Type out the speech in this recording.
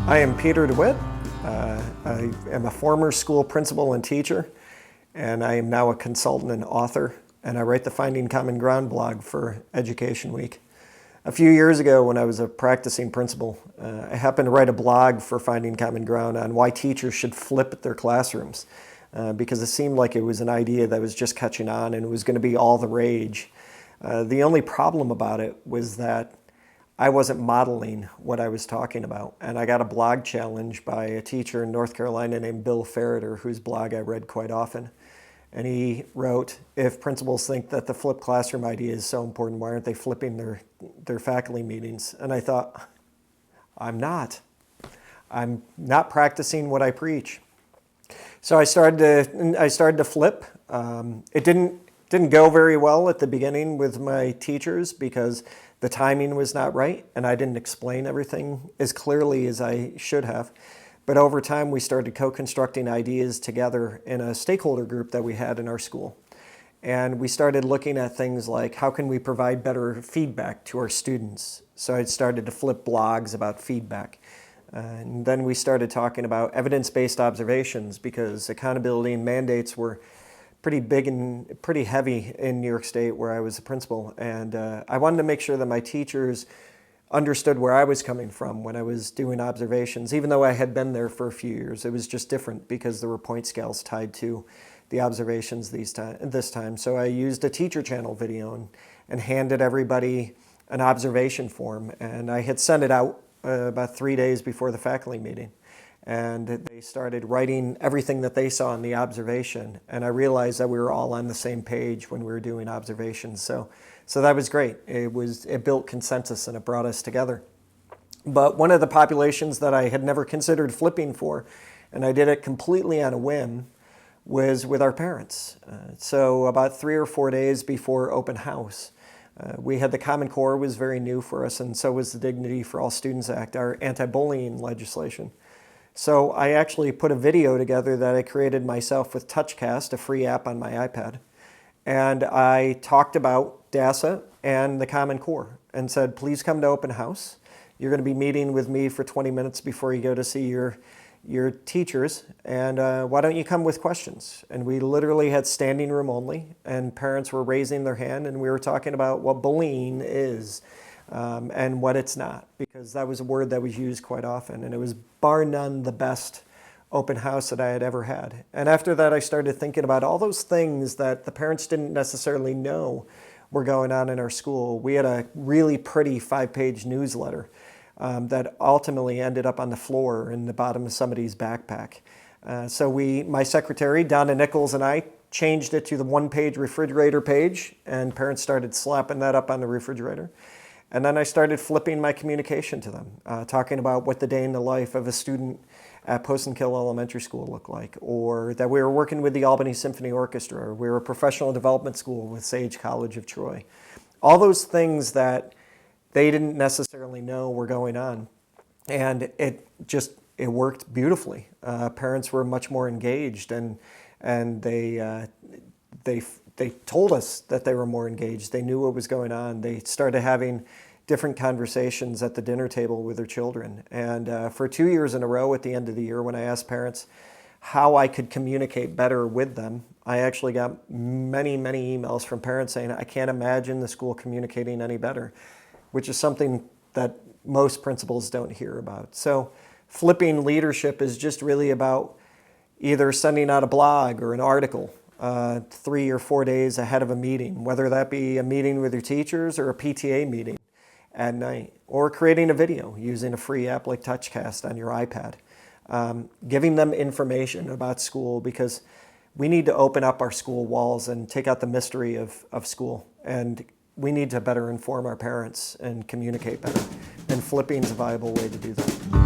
I am Peter DeWitt. I am a former school principal and teacher, and I am now a consultant and author, and I write the Finding Common Ground blog for Education Week. A few years ago, when I was a practicing principal, I happened to write a blog for Finding Common Ground on why teachers should flip their classrooms, because it seemed like it was an idea that was just catching on and it was going to be all the rage. The only problem about it was that I wasn't modeling what I was talking about. And I got a blog challenge by a teacher in North Carolina named Bill Ferreter, whose blog I read quite often. And he wrote, if principals think that the flipped classroom idea is so important, why aren't they flipping their faculty meetings? And I thought, I'm not practicing what I preach. So I started to flip. It didn't go very well at the beginning with my teachers because the timing was not right, and I didn't explain everything as clearly as I should have. But over time, we started co-constructing ideas together in a stakeholder group that we had in our school. And we started looking at things like, how can we provide better feedback to our students? So I started to flip blogs about feedback. And then we started talking about evidence-based observations, because accountability and mandates were pretty big and pretty heavy in New York State where I was a principal. And I wanted to make sure that my teachers understood where I was coming from when I was doing observations. Even though I had been there for a few years, it was just different because there were point scales tied to the observations this time. So I used a teacher channel video and handed everybody an observation form. And I had sent it out about 3 days before the faculty meeting. And they started writing everything that they saw in the observation. And I realized that we were all on the same page when we were doing observations. So that was great. It built consensus and it brought us together. But one of the populations that I had never considered flipping for, and I did it completely on a whim, was with our parents. So about 3 or 4 days before open house, we had the Common Core was very new for us, and so was the Dignity for All Students Act, our anti-bullying legislation. So I actually put a video together that I created myself with TouchCast, a free app on my iPad. And I talked about DASA and the Common Core and said, please come to open house. You're going to be meeting with me for 20 minutes before you go to see your teachers. And why don't you come with questions? And we literally had standing room only, and parents were raising their hand, and we were talking about what bullying is. And what it's not, because that was a word that was used quite often, and it was bar none the best open house that I had ever had. And after that, I started thinking about all those things that the parents didn't necessarily know were going on in our school. We had a really pretty 5-page newsletter that ultimately ended up on the floor in the bottom of somebody's backpack. So my secretary, Donna Nichols, and I changed it to the 1-page refrigerator page, and parents started slapping that up on the refrigerator. And then I started flipping my communication to them, talking about what the day in the life of a student at Post and Kill Elementary School looked like, or that we were working with the Albany Symphony Orchestra, or we were a professional development school with Sage College of Troy. All those things that they didn't necessarily know were going on. And it worked beautifully. Parents were much more engaged, and they told us that they were more engaged. They knew what was going on. They started having different conversations at the dinner table with their children. And for 2 years in a row, at the end of the year, when I asked parents how I could communicate better with them, I actually got many, many emails from parents saying, I can't imagine the school communicating any better, which is something that most principals don't hear about. So flipping leadership is just really about either sending out a blog or an article 3 or 4 days ahead of a meeting, whether that be a meeting with your teachers or a PTA meeting at night, or creating a video using a free app like TouchCast on your iPad, giving them information about school, because we need to open up our school walls and take out the mystery of school, and we need to better inform our parents and communicate better, and flipping is a viable way to do that.